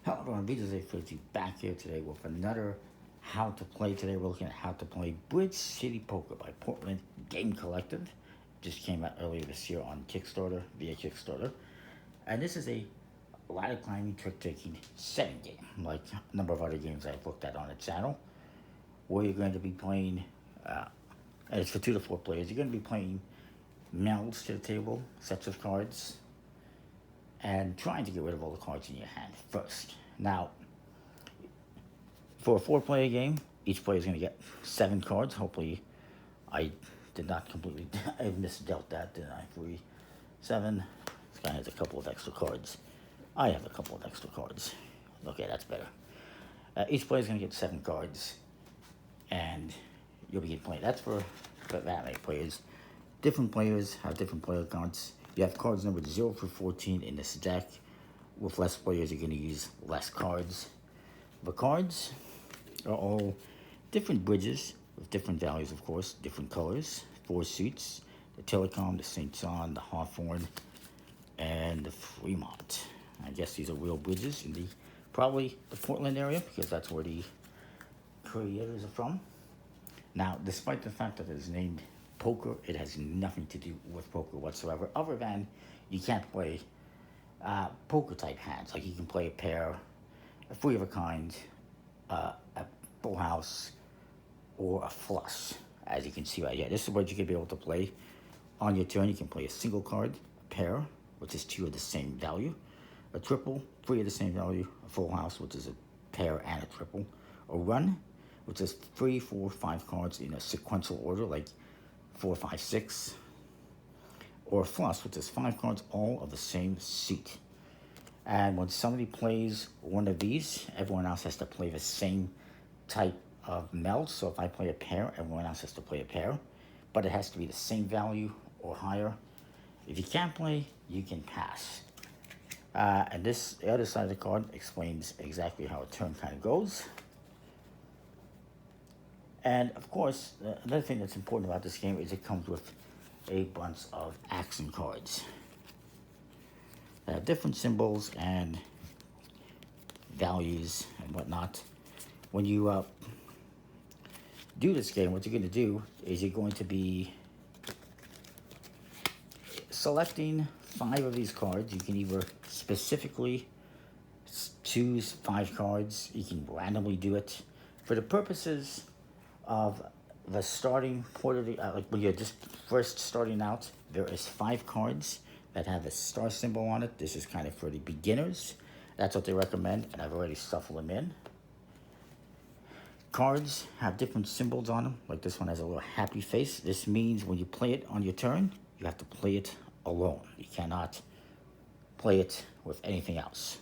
Hello everyone, BJJ50 back here today with another how to play. Today we're looking at how to play Bridge City Poker by Portland Game Collective. Just came out earlier this year on Kickstarter, via Kickstarter. And this is a ladder climbing, trick taking setting game, like a number of other games I've looked at on the channel, where you're going to be playing, and it's for 2 to 4 players, you're going to be playing melds to the table, sets of cards, and trying to get rid of all the cards in your hand first. Now, for a 4-player game, each player is going to get 7 cards. Hopefully, I did not completely, I misdealt that, didn't I? 3, 7, this guy has a couple of extra cards. I have a couple of extra cards. Okay, that's better. Each player is going to get 7 cards, and you'll be playing. That's for that many players. Different players have different player counts. You have cards numbered 0 through 14 in this deck. With less players, you're going to use less cards. The cards are all different bridges with different values, of course, different colors. 4 suits: the Telecom, the St. John, the Hawthorne, and the Fremont. I guess these are real bridges in probably the Portland area, because that's where the creators are from. Now, despite the fact that it's named poker, it has nothing to do with poker whatsoever, other than you can't play poker type hands. Like you can play a pair, a 3 of a kind, a full house, or a flush, as you can see right here. This is what you can be able to play on your turn. You can play a single card, a pair, which is 2 of the same value, a triple, 3 of the same value, a full house, which is a pair and a triple, a run, which is 3, 4, 5 cards in a sequential order, like 4, 5, 6, or a flush, which is 5 cards, all of the same suit. And when somebody plays one of these, everyone else has to play the same type of meld. So if I play a pair, everyone else has to play a pair, but it has to be the same value or higher. If you can't play, you can pass. And the other side of the card explains exactly how a turn kind of goes. And of course, another thing that's important about this game is it comes with a bunch of action cards that have different symbols and values and whatnot. When you do this game, what you're going to do is you're going to be selecting 5 of these cards. You can either specifically choose 5 cards. You can randomly do it. For the purposes of the starting point of the, like when you're just first starting out, there is 5 cards that have a star symbol on it. This is kind of for the beginners. That's what they recommend, and I've already shuffled them in. Cards have different symbols on them, like this one has a little happy face. This means when you play it on your turn, you have to play it alone. You cannot play it with anything else.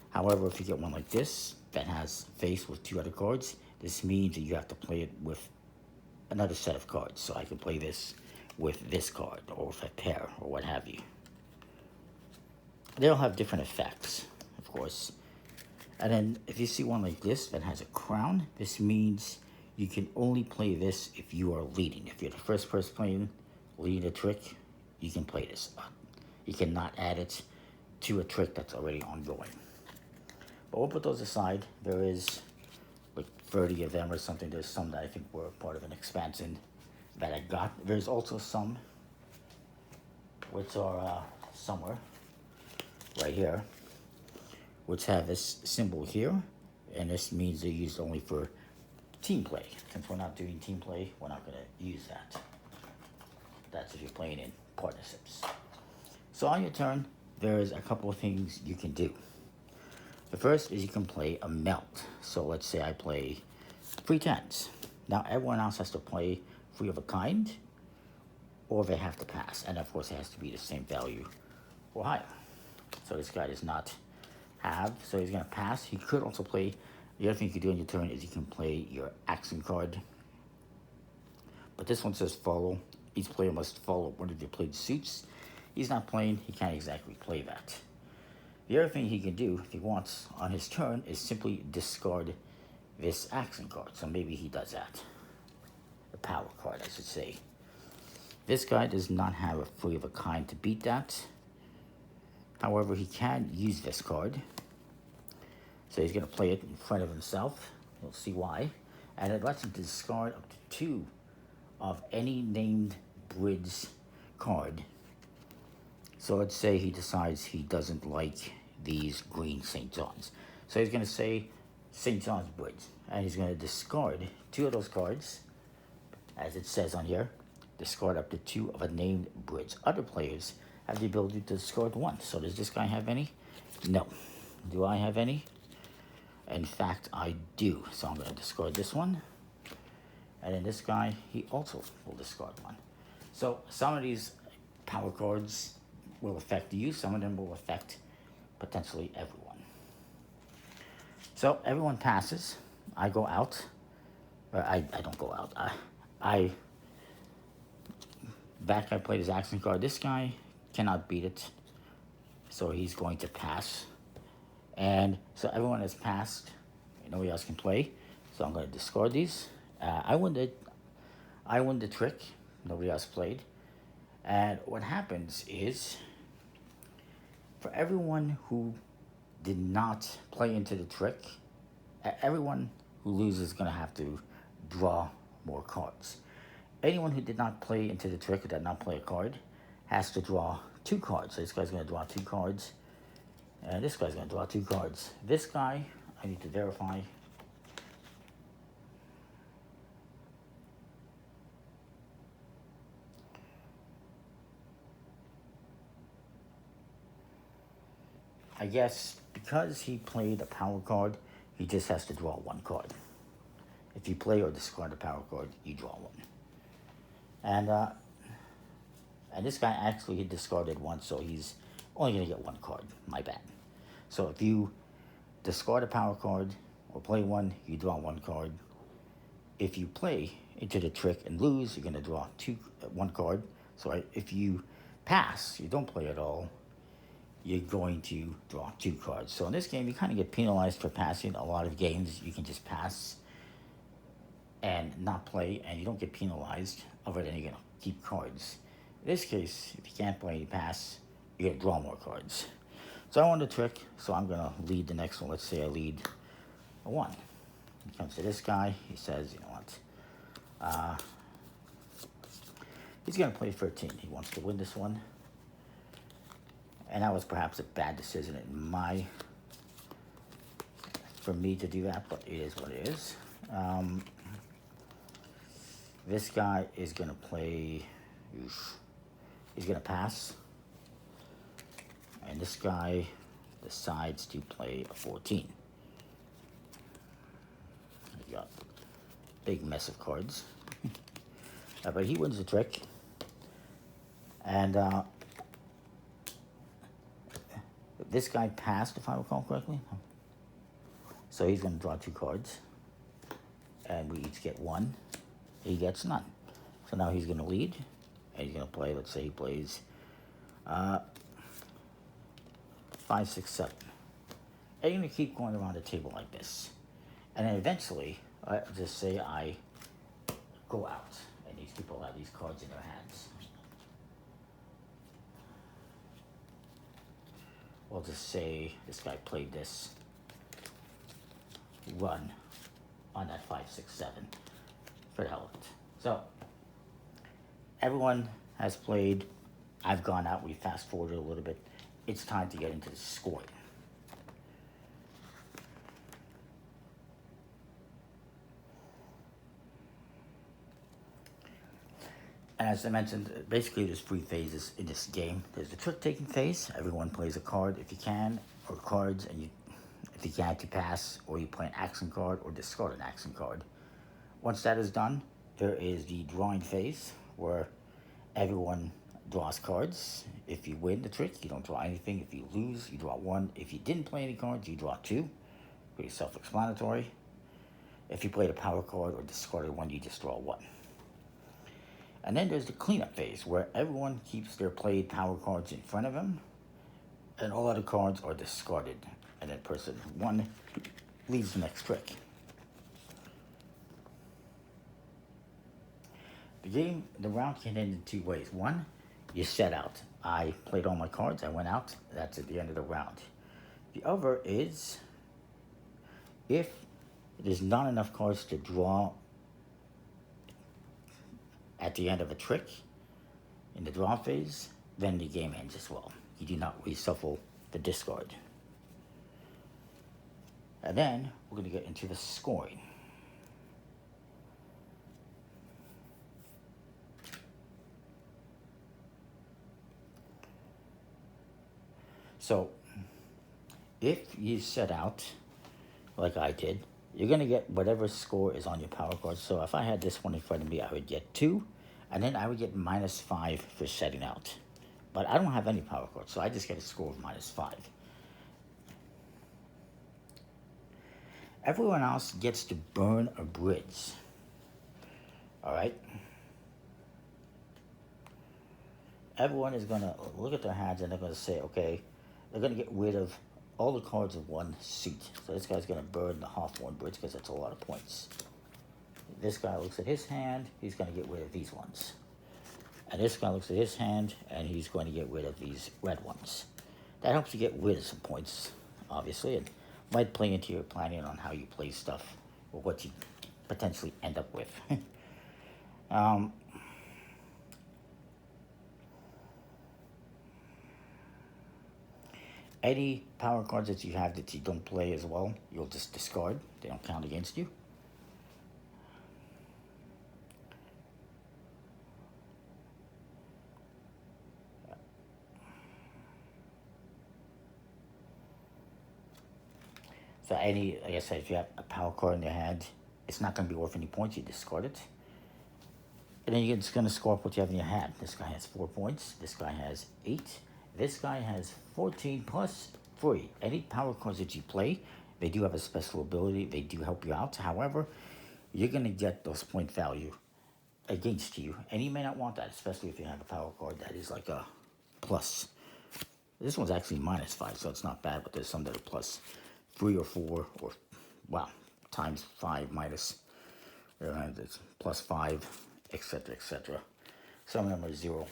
However, if you get one like this that has a face with 2 other cards, this means that you have to play it with another set of cards. So I can play this with this card, or with a pair, or what have you. They all have different effects, of course. And then if you see one like this that has a crown, this means you can only play this if you are leading. If you're the first person playing, leading a trick, you can play this. You cannot add it to a trick that's already ongoing. But we'll put those aside. There is like 30 of them or something. There's some that I think were part of an expansion that I got. There's also some which are somewhere right here, which have this symbol here, and this means they're used only for team play. Since we're not doing team play, we're not going to use that. That's if you're playing in partnerships. So on your turn, there's a couple of things you can do. The first is you can play a melt. So let's say I play 3 10s. Now everyone else has to play 3 of a kind, or they have to pass. And of course it has to be the same value or higher. So this guy does not have, so he's going to pass. He could also play, the other thing you can do on your turn is you can play your action card. But this one says follow. Each player must follow one of your played suits. He's not playing, he can't exactly play that. The other thing he can do, if he wants, on his turn, is simply discard this action card. So maybe he does that. The power card, I should say. This guy does not have a 3 of a kind to beat that. However, he can use this card So he's going to play it in front of himself. You'll see why. And it lets him discard up to 2 of any named bridge card. So let's say he decides he doesn't like these green St. John's. So he's going to say St. John's Bridge. And he's going to discard 2 of those cards, as it says on here. Discard up to 2 of a named bridge. Other players have the ability to discard 1. So does this guy have any? No. Do I have any? In fact, I do. So I'm going to discard this one. And then this guy, he also will discard 1. So some of these power cards will affect you. Some of them will affect potentially everyone. So everyone passes. I go out. Or I don't go out. I played his action card. This guy cannot beat it. So he's going to pass. And so everyone has passed. Nobody else can play. So I'm going to discard these. I won the trick. Nobody else played. And what happens is, for everyone who did not play into the trick, everyone who loses is going to have to draw more cards. Anyone who did not play into the trick or did not play a card has to draw 2 cards. So this guy's going to draw 2 cards. And this guy's going to draw 2 cards. This guy, I need to verify. I guess because he played a power card, he just has to draw 1 card. If you play or discard a power card, you draw 1. And this guy actually he discarded 1, so he's only going to get 1 card. My bad. So if you discard a power card or play 1, you draw 1 card. If you play into the trick and lose, you're going to draw 1 card. So if you pass, you don't play at all, you're going to draw 2 cards. So in this game, you kind of get penalized for passing. A lot of games, you can just pass and not play, and you don't get penalized. Other than you're going to keep cards. In this case, if you can't play, you pass, you're going to draw more cards. So I won the trick, so I'm going to lead the next one. Let's say I lead a 1. He comes to this guy. He says, you know what? He's going to play 13. He wants to win this one. And that was perhaps a bad decision for me to do that, but it is what it is. This guy is going to play, he's going to pass. And this guy decides to play a 14. He's got a big mess of cards. But he wins the trick. And this guy passed, if I recall correctly. So he's going to draw 2 cards. And we each get 1. He gets none. So now he's going to lead. And he's going to play, let's say he plays 5, 6, 7. And you're going to keep going around the table like this. And then eventually, just say I go out. And these people have these cards in their hands. We'll just say this guy played this run on that 5, 6, 7 for the hell of it. So everyone has played. I've gone out. We fast forwarded a little bit. It's time to get into the scoring. And as I mentioned, basically there's 3 phases in this game. There's the trick-taking phase. Everyone plays a card if you can, or cards, and if you can't, you pass, or you play an action card or discard an action card. Once that is done, there is the drawing phase, where everyone draws cards. If you win the trick, you don't draw anything. If you lose, you draw 1. If you didn't play any cards, you draw 2. Pretty self-explanatory. If you played a power card or discarded 1, you just draw 1. And then there's the cleanup phase, where everyone keeps their played power cards in front of them, and all other cards are discarded. And then person 1 leads the next trick. The round can end in 2 ways. 1, you set out. I played all my cards, I went out, that's at the end of the round. The other is If there's not enough cards to draw at the end of a trick in the draw phase, then the game ends as well. You do not reshuffle the discard. And then we're going to get into the scoring. So, if you set out, like I did, you're going to get whatever score is on your power card. So if I had this one in front of me, I would get 2, and then I would get -5 for setting out. But I don't have any power cards, so I just get a score of -5. Everyone else gets to burn a bridge. Alright? Everyone is going to look at their hands and they're going to say, okay, they're going to get rid of all the cards of one suit. So this guy's going to burn the Hawthorne Bridge because that's a lot of points. This guy looks at his hand, he's going to get rid of these ones. And this guy looks at his hand and he's going to get rid of these red ones. That helps you get rid of some points, obviously. It might play into your planning on how you play stuff or what you potentially end up with. Any power cards that you have that you don't play as well, you'll just discard. They don't count against you. So like I said, if you have a power card in your hand, it's not going to be worth any points. You discard it. And then you're just going to score up what you have in your hand. This guy has 4 points. This guy has 8. This guy has 14 plus 3. Any power cards that you play, they do have a special ability. They do help you out. However, you're going to get those point value against you. And you may not want that, especially if you have a power card that is like a plus. This one's actually -5, so it's not bad, but there's some that are plus 3 or 4, or, wow, times 5 minus, it's +5, etc., etc. Some of them are 0.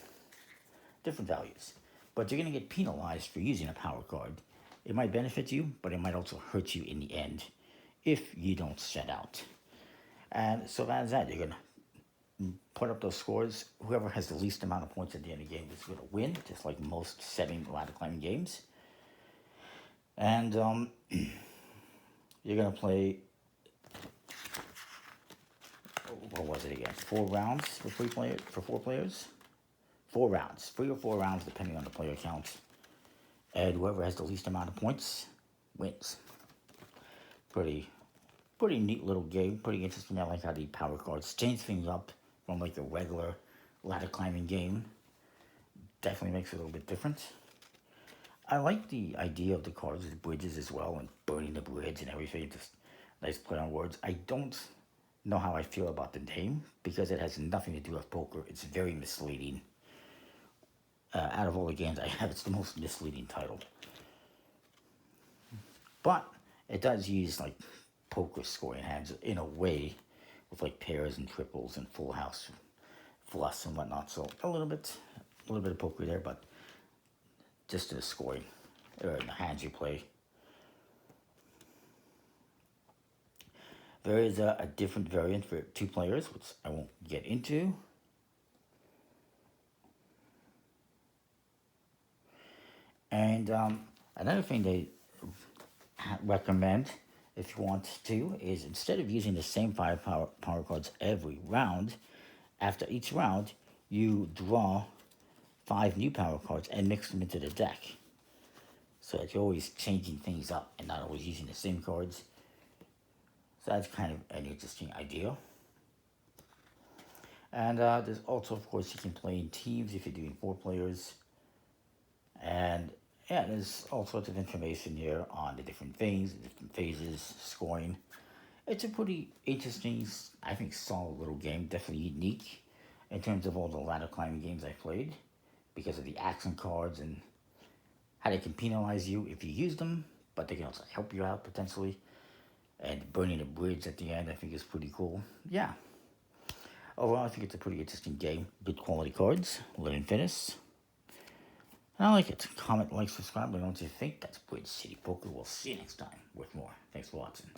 Different values. But you're going to get penalized for using a power card. It might benefit you, but it might also hurt you in the end if you don't set out. And so that's that. You're going to put up those scores. Whoever has the least amount of points at the end of the game is going to win, just like most setting ladder climbing games. And you're going to play, what was it again? 4 rounds for 4 players? 4 rounds. 3 or 4 rounds, depending on the player count. And whoever has the least amount of points wins. Pretty neat little game. Pretty interesting. I like how the power cards change things up from like a regular ladder climbing game. Definitely makes it a little bit different. I like the idea of the cards as bridges as well, and burning the bridge and everything. Just nice play on words. I don't know how I feel about the name because it has nothing to do with poker. It's very misleading. Out of all the games I have, it's the most misleading title. But it does use like poker scoring hands in a way, with like pairs and triples and full house flush and whatnot. So a little bit of poker there, but just the scoring or in the hands you play. There is a different variant for 2 players, which I won't get into. And another thing they recommend, if you want to, is instead of using the same 5 power cards every round, after each round, you draw 5 new power cards and mix them into the deck. So that you're always changing things up and not always using the same cards. So that's kind of an interesting idea. And there's also, of course, you can play in teams if you're doing 4 players. And yeah, there's all sorts of information here on the different things, the different phases, scoring. It's a pretty interesting, I think, solid little game. Definitely unique in terms of all the ladder climbing games I played, because of the action cards and how they can penalize you if you use them, but they can also help you out potentially. And burning a bridge at the end, I think, is pretty cool. Yeah. Overall, I think it's a pretty interesting game. Good quality cards. Let it finish. And I like it. Comment, like, subscribe. Let me know what you think. That's Bridge City Poker. We'll see you next time with more. Thanks for watching.